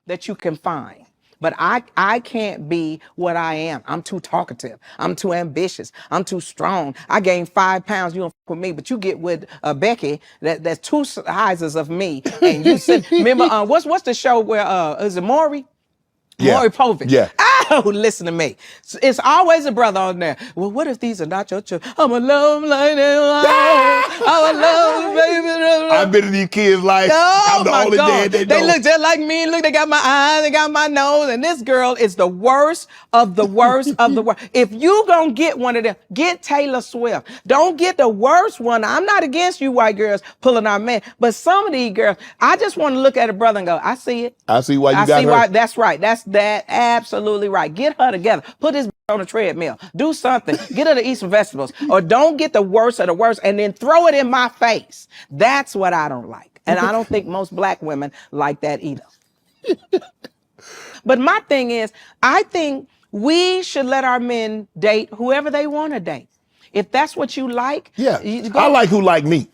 that you can find. But I can't be what I am. I'm too talkative. I'm too ambitious. I'm too strong. I gained 5 pounds. You don't fuck with me, but you get with Becky. That's two sizes of me. And you said, remember, what's the show where is it Maury? Yeah. Maury Povich. Yeah. Oh, listen to me. It's always a brother on there. Well, what if these are not your children? I'm a love like that. I'm a love, baby. I've been in these kids' life. I'm Oh the my only God. dad they They know. look just like me. Look, they got my eyes, they got my nose, and this girl is the worst of the worst of the worst. If you gonna get one of them, get Taylor Swift. Don't get the worst one. I'm not against you white girls pulling our man, but some of these girls, I just want to look at a brother and go, I see it. I see why you I got see her. why. That's right. That's absolutely right. Get her together. Put this on a treadmill. Do something. Get her to eat some vegetables. Or don't get the worst of the worst and then throw it in my face. That's what I don't like. And I don't think most black women like that either. But my thing is, I think we should let our men date whoever they want to date. If that's what you like, Yeah. you I go. like who like me.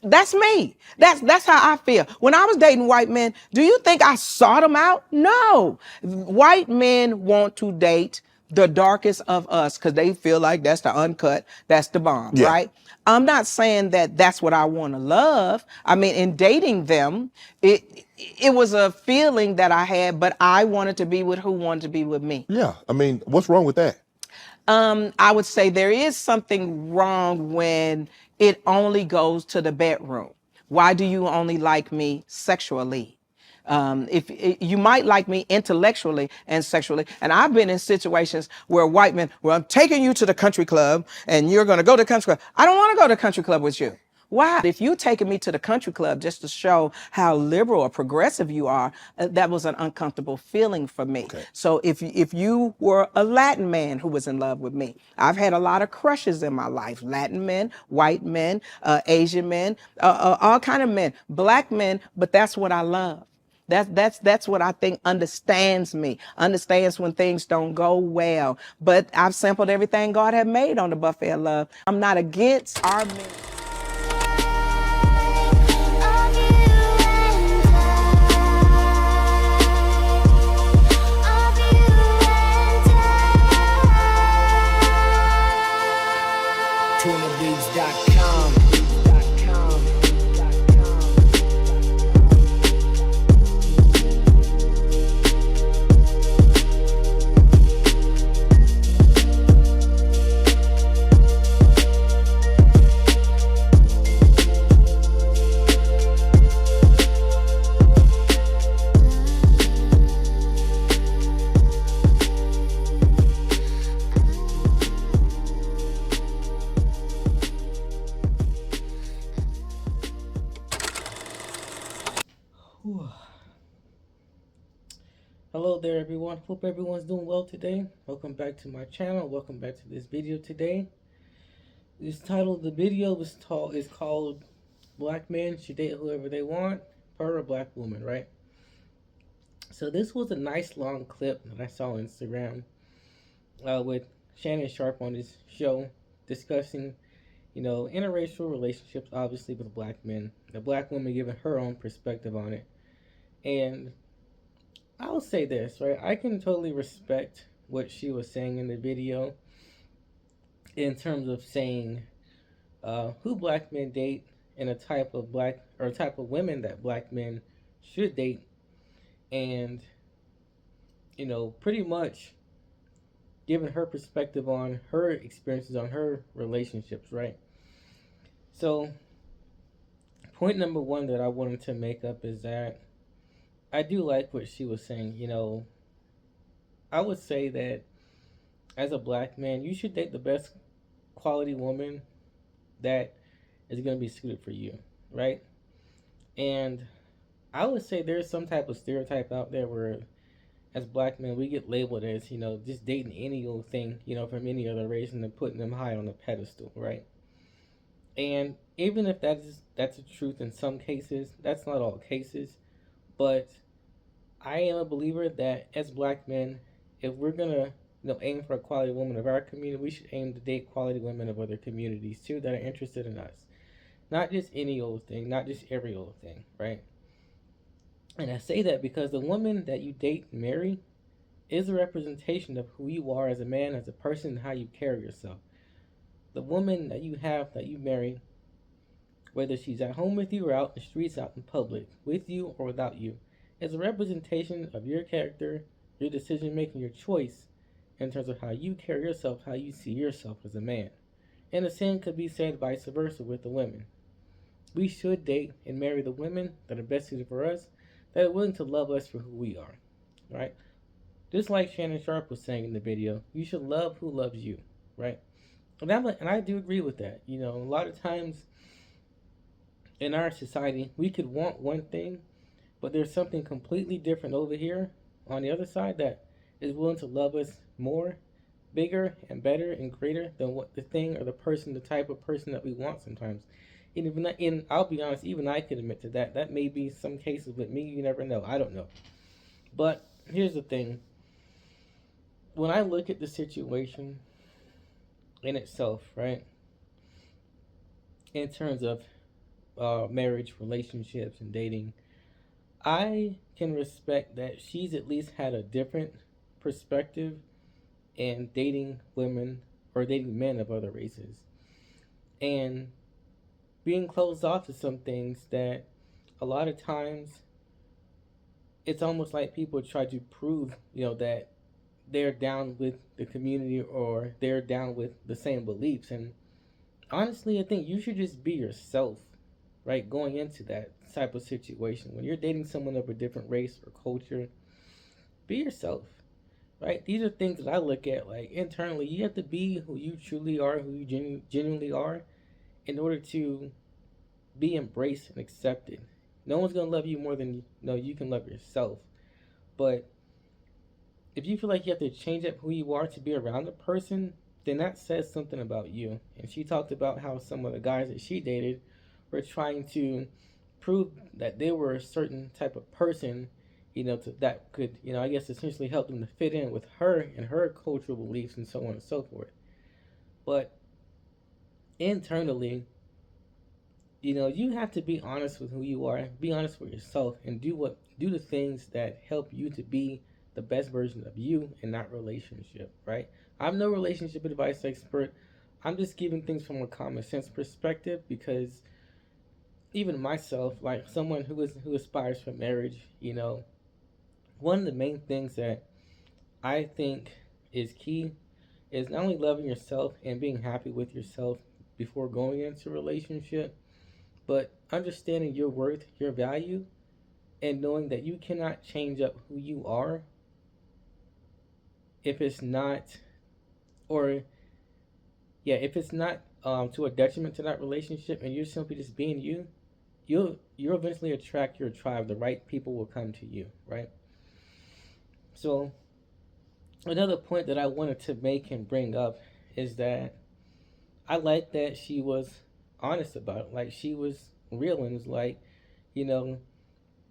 That's me. That's how I feel. When I was dating white men, do you think I sought them out? No. White men want to date the darkest of us because they feel like that's the uncut, that's the bomb, Yeah. right? I'm not saying that that's what I want to love. I mean, in dating them, it was a feeling that I had, but I wanted to be with who wanted to be with me. Yeah. I mean, what's wrong with that? I would say there is something wrong when it only goes to the bedroom. Why do you only like me sexually? If you might like me intellectually and sexually, and I've been in situations where white men, well, I'm taking you to the country club, and you're going to go to the country club. I don't want to go to the country club with you. Why? If you taking me to the country club just to show how liberal or progressive you are, that was an uncomfortable feeling for me. Okay. So if you were a Latin man who was in love with me, I've had a lot of crushes in my life: Latin men, white men, Asian men, all kind of men, black men. But that's what I love. That's what I think understands me, understands when things don't go well. But I've sampled everything God had made on the buffet of love. I'm not against our men. TunaBeats.com. Hello there everyone, hope everyone's doing well today. Welcome back to my channel, welcome back to this video today. This title of the video is called Black Men Should Date Whoever They Want per a Black Woman, right? So this was a nice long clip that I saw on Instagram with Shannon Sharp on his show discussing, interracial relationships obviously with black men. The black woman giving her own perspective on it. And I'll say this, right? I can totally respect what she was saying in the video in terms of saying who black men date and a type of women that black men should date, and pretty much giving her perspective on her experiences on her relationships, right? So point number one that I wanted to make up is that I do like what she was saying. I would say that as a black man, you should date the best quality woman that is going to be suited for you, right? And I would say there's some type of stereotype out there where, as black men, we get labeled as, just dating any old thing, from any other race, and then putting them high on a pedestal, right? And even if that's the truth in some cases, that's not all cases. But I am a believer that as black men, if we're gonna aim for a quality woman of our community, we should aim to date quality women of other communities too that are interested in us. Not just any old thing, not just every old thing, right? And I say that because the woman that you date and marry is a representation of who you are as a man, as a person, and how you carry yourself. The woman that you have, that you marry, whether she's at home with you or out in the streets, out in public, with you or without you, is a representation of your character, your decision making, your choice in terms of how you carry yourself, how you see yourself as a man. And the same could be said vice versa with the women. We should date and marry the women that are best suited for us, that are willing to love us for who we are, right? Just like Shannon Sharp was saying in the video, you should love who loves you, right? And I do agree with that. You know, a lot of times in our society, we could want one thing, but there's something completely different over here on the other side that is willing to love us more, bigger, and better and greater than what the thing or the person, the type of person that we want sometimes. And even and I'll be honest, even I could admit to that. That may be some cases with me. You never know. I don't know. But here's the thing: when I look at the situation in itself, right, in terms of marriage, relationships, and dating, I can respect that she's at least had a different perspective in dating women or dating men of other races and being closed off to some things that a lot of times it's almost like people try to prove, that they're down with the community or they're down with the same beliefs. And honestly, I think you should just be yourself, right? Going into that type of situation. When you're dating someone of a different race or culture, be yourself, right? These are things that I look at like internally. You have to be who you truly are, who you genuinely are, in order to be embraced and accepted. No one's gonna love you more than you can love yourself. But if you feel like you have to change up who you are to be around a person, then that says something about you. And she talked about how some of the guys that she dated were trying to prove that they were a certain type of person, that could, I guess essentially help them to fit in with her and her cultural beliefs and so on and so forth. But internally, you have to be honest with who you are, be honest with yourself, and do the things that help you to be the best version of you in that relationship, right? I'm no relationship advice expert. I'm just giving things from a common sense perspective because even myself, like someone who aspires for marriage, one of the main things that I think is key is not only loving yourself and being happy with yourself before going into a relationship, but understanding your worth, your value, and knowing that you cannot change up who you are if it's not, or if it's not to a detriment to that relationship, and you're simply just being you, you'll eventually attract your tribe. The right people will come to you, right? So another point that I wanted to make and bring up is that I like that she was honest about it. Like she was real and was like, you know,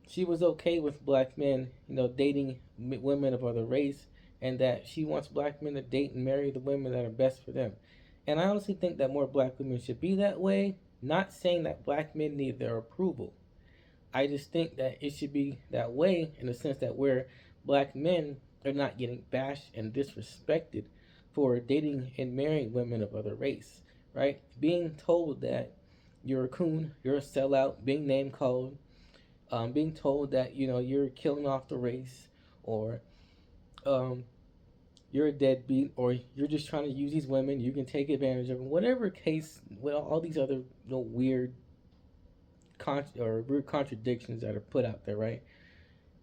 she was okay with black men, dating women of other race, and that she wants black men to date and marry the women that are best for them. And I honestly think that more black women should be that way. Not saying that black men need their approval. I just think that it should be that way in the sense that where black men are not getting bashed and disrespected for dating and marrying women of other race, right? Being told that you're a coon, you're a sellout, being name called, being told that you're killing off the race, or um, you're a deadbeat, or you're just trying to use these women, you can take advantage of them, whatever case, with all these other weird or weird contradictions that are put out there, right?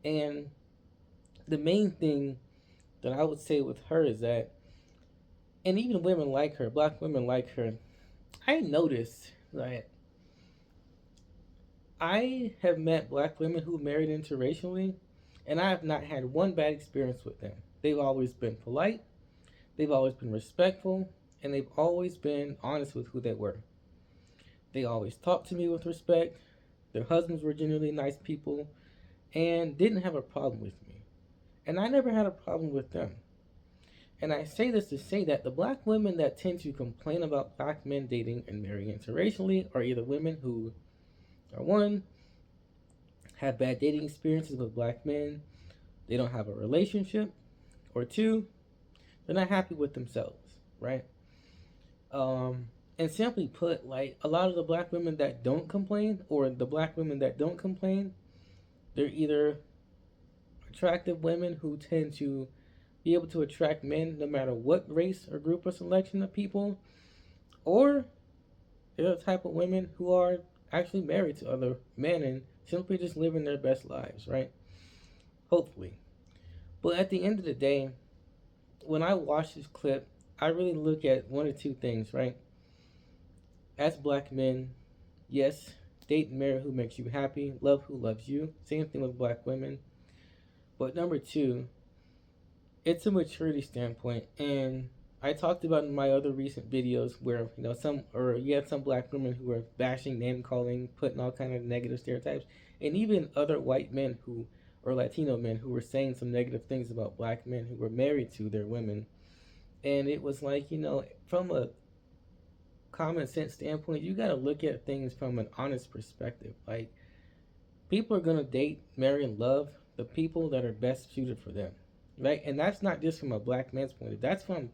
And the main thing that I would say with her is that, and even women like her, black women like her, I noticed that I have met black women who married interracially, and I have not had one bad experience with them. They've always been polite, they've always been respectful, and they've always been honest with who they were. They always talked to me with respect. Their husbands were generally nice people and didn't have a problem with me. And I never had a problem with them. And I say this to say that the black women that tend to complain about black men dating and marrying interracially are either women who are one, have bad dating experiences with black men, they don't have a relationship, or two, they're not happy with themselves, right? Um, and simply put, like a lot of the black women that don't complain, or the black women that don't complain, they're either attractive women who tend to be able to attract men no matter what race or group or selection of people, or they're the type of women who are actually married to other men and simply just living their best lives, right? Hopefully. But at the end of the day, when I watch this clip, I really look at one or two things, right? As black men, yes, date and marry who makes you happy, love who loves you. Same thing with black women. But number two, it's a maturity standpoint, and I talked about in my other recent videos where you had some black women who were bashing, name calling, putting all kind of negative stereotypes, and even other white men who or Latino men who were saying some negative things about black men who were married to their women, and it was like, from a common sense standpoint, you got to look at things from an honest perspective. Like, people are gonna date, marry, and love the people that are best suited for them, right? And that's not just from a black man's point of view. That's from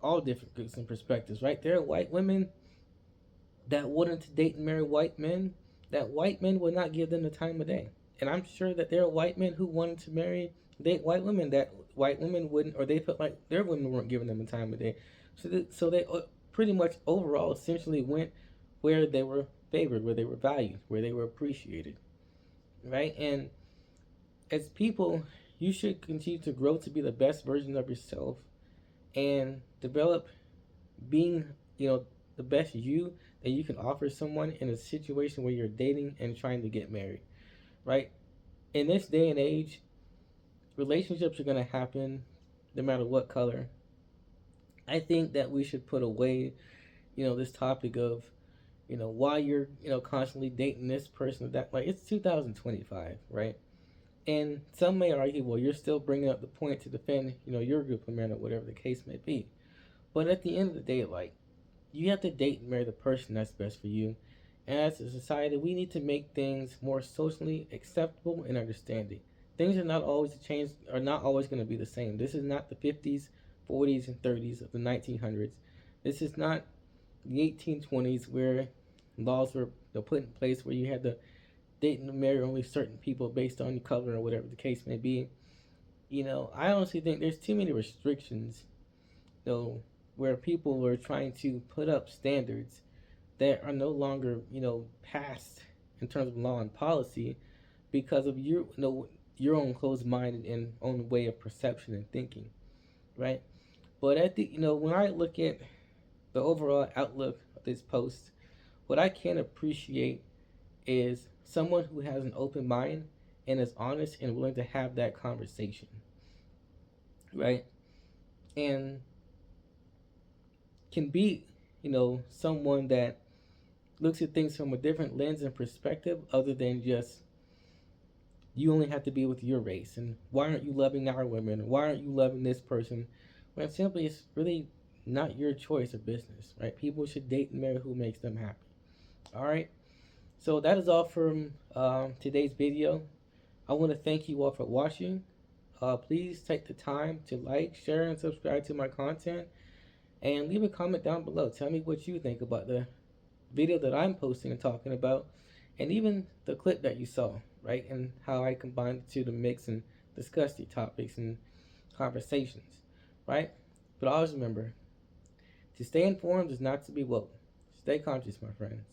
all different groups and perspectives, right? There are white women that wanted to date and marry white men, that white men would not give them the time of day. And I'm sure that there are white men who wanted to date white women that white women wouldn't, or they felt like their women weren't giving them the time of day. So they pretty much overall essentially went where they were favored, where they were valued, where they were appreciated, right? And as people, you should continue to grow to be the best version of yourself and develop being, the best you that you can offer someone in a situation where you're dating and trying to get married, right? In this day and age, relationships are going to happen no matter what color. I think that we should put away, this topic of, why you're, constantly dating this person or that. Like, it's 2025, right? And some may argue, well, you're still bringing up the point to defend, your group of men or whatever the case may be. But at the end of the day, like, you have to date and marry the person that's best for you. And as a society, we need to make things more socially acceptable and understanding. Things are not always going to be the same. This is not the 50s, 40s, and 30s of the 1900s. This is not the 1820s where laws were put in place where you had to date and marry only certain people based on your color or whatever the case may be. I honestly think there's too many restrictions, where people are trying to put up standards that are no longer, passed in terms of law and policy because of your own closed mind and own way of perception and thinking, right? But when I look at the overall outlook of this post, what I can appreciate is someone who has an open mind and is honest and willing to have that conversation, right? And can be, someone that looks at things from a different lens and perspective other than just you only have to be with your race and why aren't you loving our women? Why aren't you loving this person? When simply it's really not your choice or business, right? People should date and marry who makes them happy. All right. So that is all from today's video. I want to thank you all for watching. Please take the time to like, share, and subscribe to my content. And leave a comment down below. Tell me what you think about the video that I'm posting and talking about. And even the clip that you saw, right? And how I combined the two to mix and discuss the topics and conversations, right? But always remember, to stay informed is not to be woke. Stay conscious, my friends.